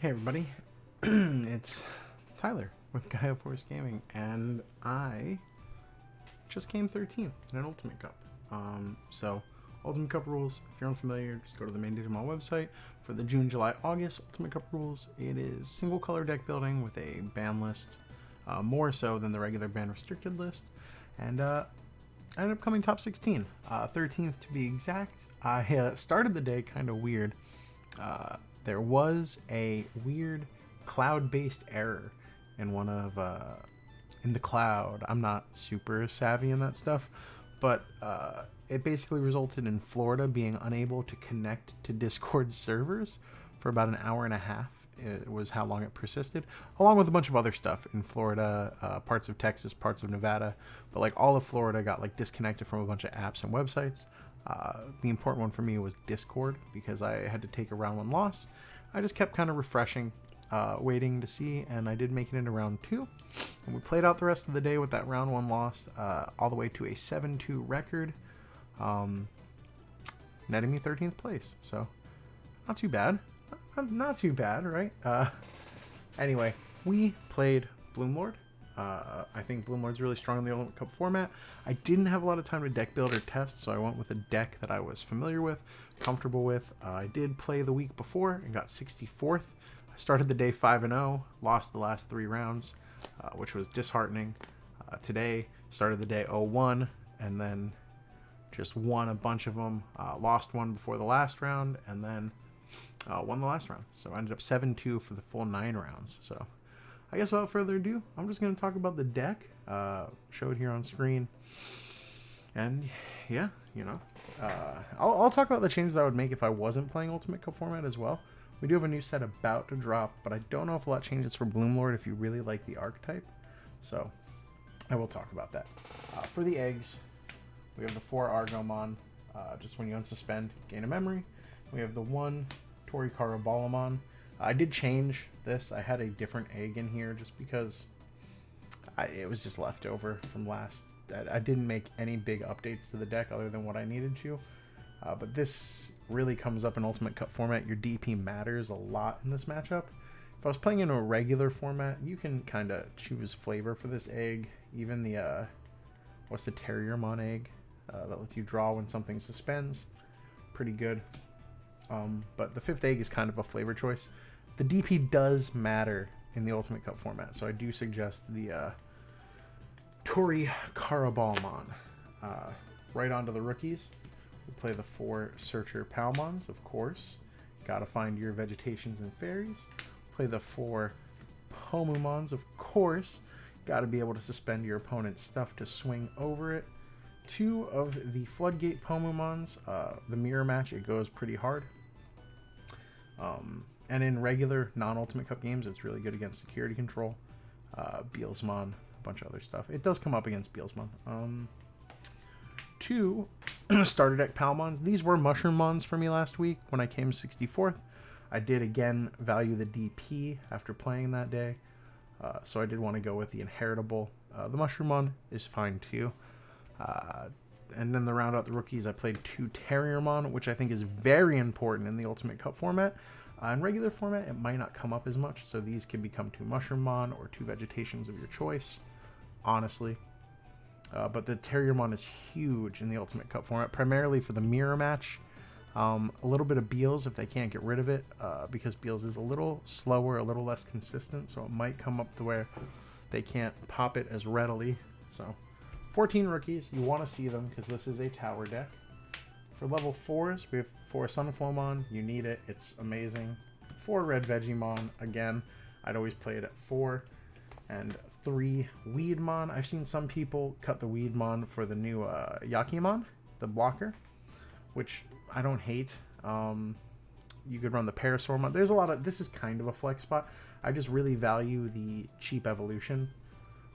Hey everybody, it's Tyler with Gaia Force Gaming, and I just came 13th in an Ultimate Cup. So Ultimate Cup rules, if you're unfamiliar, just go to the main Digimon website for the June, July, August Ultimate Cup rules. It is single color deck building with a ban list, more so than the regular ban restricted list, and I ended up coming top 16, 13th to be exact. I started the day kind of weird. There was a weird cloud-based error in one of in the cloud. I'm not super savvy in that stuff, but it basically resulted in Florida being unable to connect to Discord servers for about an hour and a half. It was how long it persisted, along with a bunch of other stuff in Florida, parts of Texas, parts of Nevada, but like all of Florida got like disconnected from a bunch of apps and websites. The important one for me was Discord, because I had to take a round one loss. I just kept kind of refreshing, waiting to see, and I did make it into round two. And we played out the rest of the day with that round one loss, all the way to a 7-2 record, netting me 13th place. So not too bad. Not too bad, right? Anyway, we played BloomLord. I think BloomLord's really strong in the Ultimate Cup format. I didn't have a lot of time to deck build or test, so I went with a deck that I was familiar with, comfortable with. I did play the week before and got 64th. I started the day 5-0, lost the last 3 rounds, which was disheartening. Today, started the day 0-1, and then just won a bunch of them. Lost one before the last round, and then won the last round. So I ended up 7-2 for the full 9 rounds. So I guess without further ado, I'm just going to talk about the deck, showed here on screen. And yeah, you know, I'll talk about the changes I would make if I wasn't playing Ultimate Cup format as well. We do have a new set about to drop, but I don't know if a lot changes for BloomLord if you really like the archetype. So I will talk about that. For the eggs, we have the 4 Argomon, just when you unsuspend, gain a memory. We have the 1 Torikara Balamon. I did change this. I had a different egg in here just because it was just left over from last. I didn't make any big updates to the deck other than what I needed to. But this really comes up in Ultimate Cup format. Your DP matters a lot in this matchup. If I was playing in a regular format, you can kind of choose flavor for this egg. Even the, what's the Terriermon egg? That lets you draw when something suspends. Pretty good. But the 5th egg is kind of a flavor choice. The DP does matter in the Ultimate Cup format, so I do suggest the Tori Karabalmon. Right onto the rookies. We play the 4 Searcher Palmons, of course. Gotta find your Vegetations and Fairies. Play the 4 Pomumons, of course. Gotta be able to suspend your opponent's stuff to swing over it. 2 of the Floodgate Pomumons. The mirror match, it goes pretty hard. And in regular non-Ultimate Cup games, it's really good against security control. Beelsmon, a bunch of other stuff. It does come up against Beelsmon. 2 starter deck Palmons. These were Mushroom Mons for me last week when I came 64th. I did again value the DP after playing that day. So I did want to go with the Inheritable. The Mushroom Mon is fine too. And then to round out the rookies, I played 2 Terriermon, which I think is very important in the Ultimate Cup format. In regular format, it might not come up as much, so these can become 2 Mushroomon or 2 Vegetations of your choice, honestly. But the Terriermon is huge in the Ultimate Cup format, primarily for the mirror match. A little bit of Beels if they can't get rid of it, because Beels is a little slower, a little less consistent, so it might come up to where they can't pop it as readily. So 14 rookies, you want to see them because this is a tower deck. For level 4s, we have 4 Sunflowmon. You need it. It's amazing. 4 Red Vegiemon. Again, I'd always play it at 4. And 3 Weedmon. I've seen some people cut the Weedmon for the new Yakimon, the blocker, which I don't hate. You could run the Parasaurmon. There's a lot of... This is kind of a flex spot. I just really value the cheap evolution.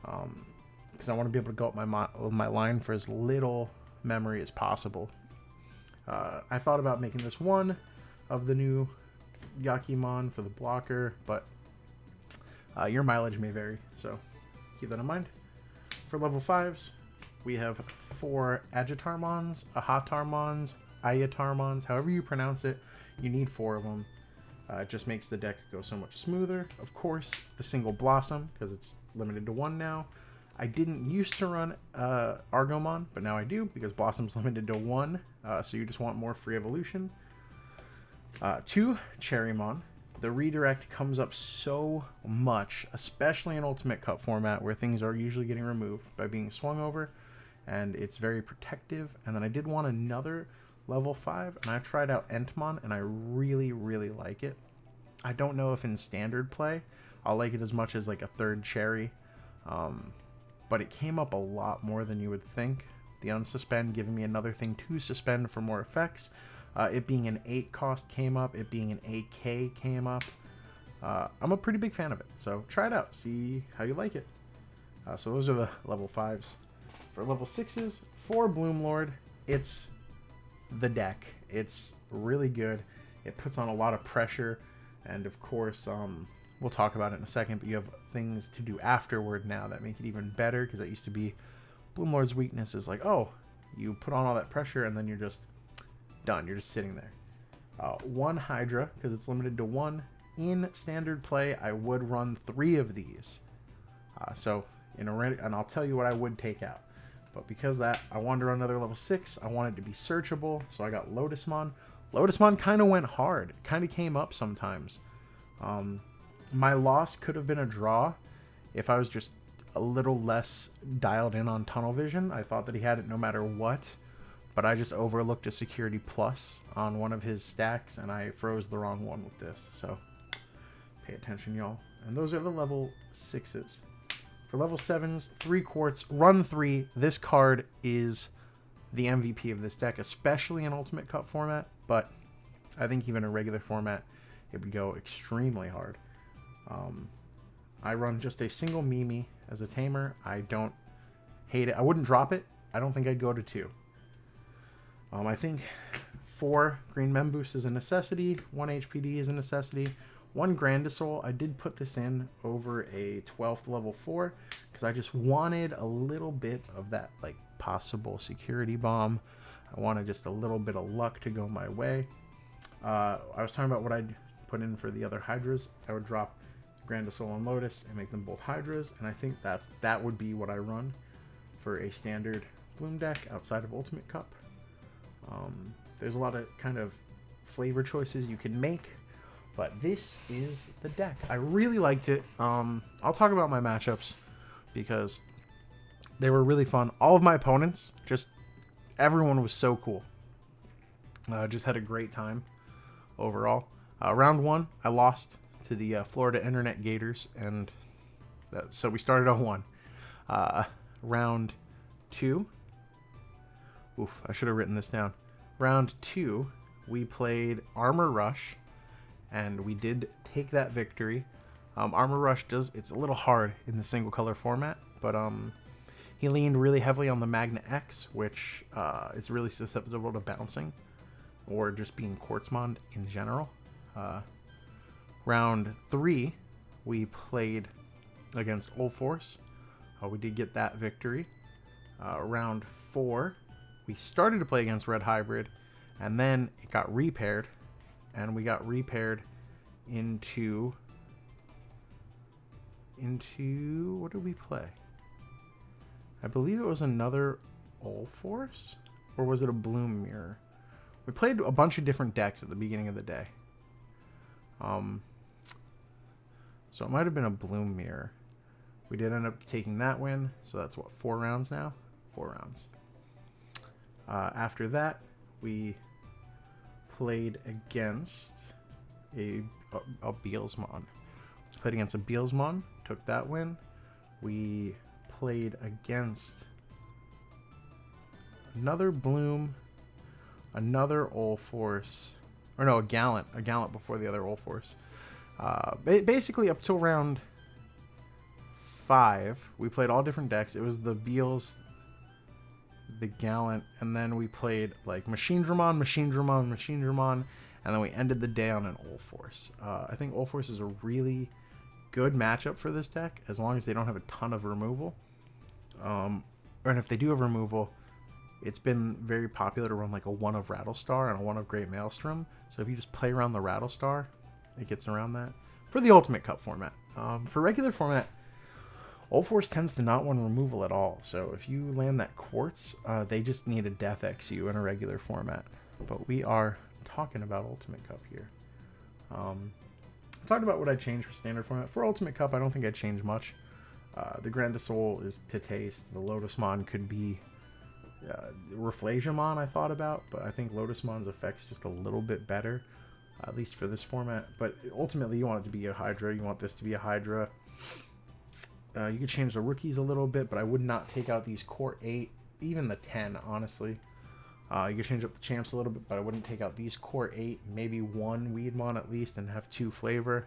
Because I want to be able to go up my line for as little memory as possible. I thought about making this one of the new Yakimon for the blocker, but your mileage may vary, so keep that in mind. For level 5s, we have 4 Agitarmons, Ahatarmons, Ayatarmons, however you pronounce it. You need 4 of them. It just makes the deck go so much smoother. Of course, the single Blossom, because it's limited to 1 now. I didn't used to run Argomon, but now I do, because Blossom's limited to 1, so you just want more free evolution. 2, Cherrymon. The redirect comes up so much, especially in Ultimate Cup format, where things are usually getting removed by being swung over, and it's very protective. And then I did want another level 5, and I tried out Entmon, and I really, really like it. I don't know if in standard play I'll like it as much as like a 3rd Cherry, but it came up a lot more than you would think. The Unsuspend giving me another thing to suspend for more effects. It being an 8 cost came up. It being an 8k came up. I'm a pretty big fan of it, so try it out. See how you like it. So those are the level 5s. For level 6s, for Bloomlord, it's the deck. It's really good. It puts on a lot of pressure, and of course, we'll talk about it in a second, but you have things to do afterward now that make it even better, because that used to be Bloomlord's weakness is like, oh, you put on all that pressure and then you're just done. You're just sitting there. 1 Hydra, because it's limited to 1. In standard play, I would run 3 of these. And I'll tell you what I would take out. But because that, I wanted to run another level 6. I wanted to be searchable, so I got Lotusmon. Lotusmon kind of went hard. It kind of came up sometimes. My loss could have been a draw if I was just a little less dialed in on tunnel vision. I thought that he had it no matter what, but I just overlooked a security plus on one of his stacks, and I froze the wrong one with this. So pay attention, y'all. And those are the level 6s. For level 7s, 3 quartz, run 3. This card is the MVP of this deck, especially in Ultimate Cup format, but I think even in regular format, it would go extremely hard. I run just a single Mimi as a tamer. I don't hate it. I wouldn't drop it. I don't think I'd go to 2. I think 4 Green Memboost is a necessity. 1 HPD is a necessity. 1 Grandisol. I did put this in over a 12th level 4 because I just wanted a little bit of that like possible security bomb. I wanted just a little bit of luck to go my way. I was talking about what I'd put in for the other Hydras. I would drop Grandisol and Lotus and make them both Hydras, and I think that would be what I run for a standard Bloom deck outside of Ultimate Cup. There's a lot of kind of flavor choices you can make, but this is the deck. I really liked it. I'll talk about my matchups because they were really fun. All of my opponents, everyone was so cool. Just had a great time overall. Round 1, I lost to the Florida Internet Gators, and so we started on 1. Round 2, I should have written this down. Round 2, we played Armor Rush, and we did take that victory. Armor Rush it's a little hard in the single color format, but he leaned really heavily on the Magna X, which is really susceptible to bouncing or just being Quartzmon in general. Round 3, we played against Old Force. We did get that victory. Round 4, we started to play against Red Hybrid, and then it got repaired, and we got repaired into what did we play? I believe it was another Old Force, or was it a Bloom Mirror? We played a bunch of different decks at the beginning of the day. So it might have been a Bloom Mirror. We did end up taking that win, so that's what, 4 rounds now? 4 rounds. After that, we played against a Beelsmon. We played against a Beelsmon, took that win. We played against another Bloom, another Old Force, or no, a Gallant before the other Old Force. Basically up till round 5, we played all different decks. It was the Beals, the Gallant, and then we played like Machine Dramon, and then we ended the day on an Old Force. I think Old Force is a really good matchup for this deck, as long as they don't have a ton of removal. And if they do have removal, it's been very popular to run like a 1 of Rattlestar and a 1 of Great Maelstrom. So if you just play around the Rattlestar, it gets around that. For the Ultimate Cup format. For regular format, Old Force tends to not want removal at all. So if you land that Quartz, they just need a Death XU in a regular format. But we are talking about Ultimate Cup here. I talked about what I'd change for standard format. For Ultimate Cup, I don't think I'd change much. The Grand Soul is to taste. The Lotusmon could be Reflagiamon I thought about, but I think Lotusmon's effect's just a little bit better, at least for this format. But ultimately, you want it to be a Hydra. You want this to be a Hydra. You could change the rookies a little bit, but I would not take out these core 8, even the 10, honestly. You could change up the champs a little bit, but I wouldn't take out these core 8, maybe 1 Weedmon at least, and have 2 flavor.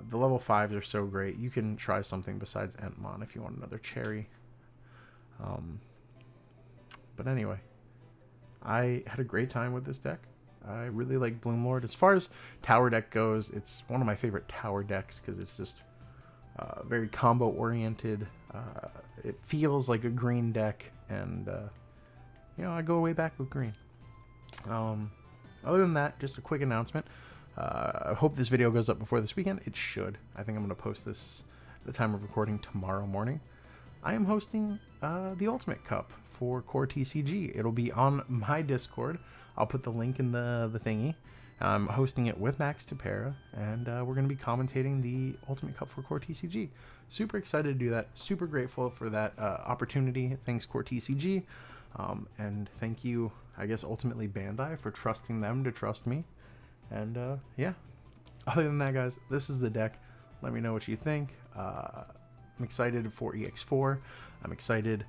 The level 5s are so great. You can try something besides Entmon if you want another cherry. But anyway, I had a great time with this deck. I really like Bloomlord. As far as tower deck goes, it's one of my favorite tower decks because it's just very combo oriented. It feels like a green deck, and you know, I go way back with green. Other than that, just a quick announcement. I hope this video goes up before this weekend. It should. I think I'm going to post this at the time of recording tomorrow morning. I am hosting the Ultimate Cup for Core TCG. It'll be on my Discord. I'll put the link in the thingy. I'm hosting it with Max Tupera, and we're going to be commentating the Ultimate Cup for Core TCG. Super excited to do that. Super grateful for that opportunity. Thanks, Core TCG. And thank you, I guess, ultimately Bandai for trusting them to trust me. And yeah, other than that, guys, this is the deck. Let me know what you think. I'm excited for EX4. I'm excited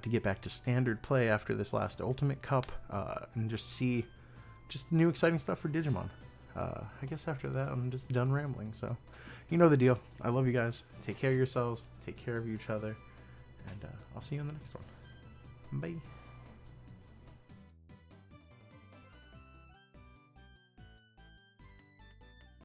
to get back to standard play after this last Ultimate Cup and just see just new exciting stuff for Digimon. I guess after that, I'm just done rambling. So you know the deal. I love you guys. Take care of yourselves. Take care of each other. And I'll see you in the next one. Bye.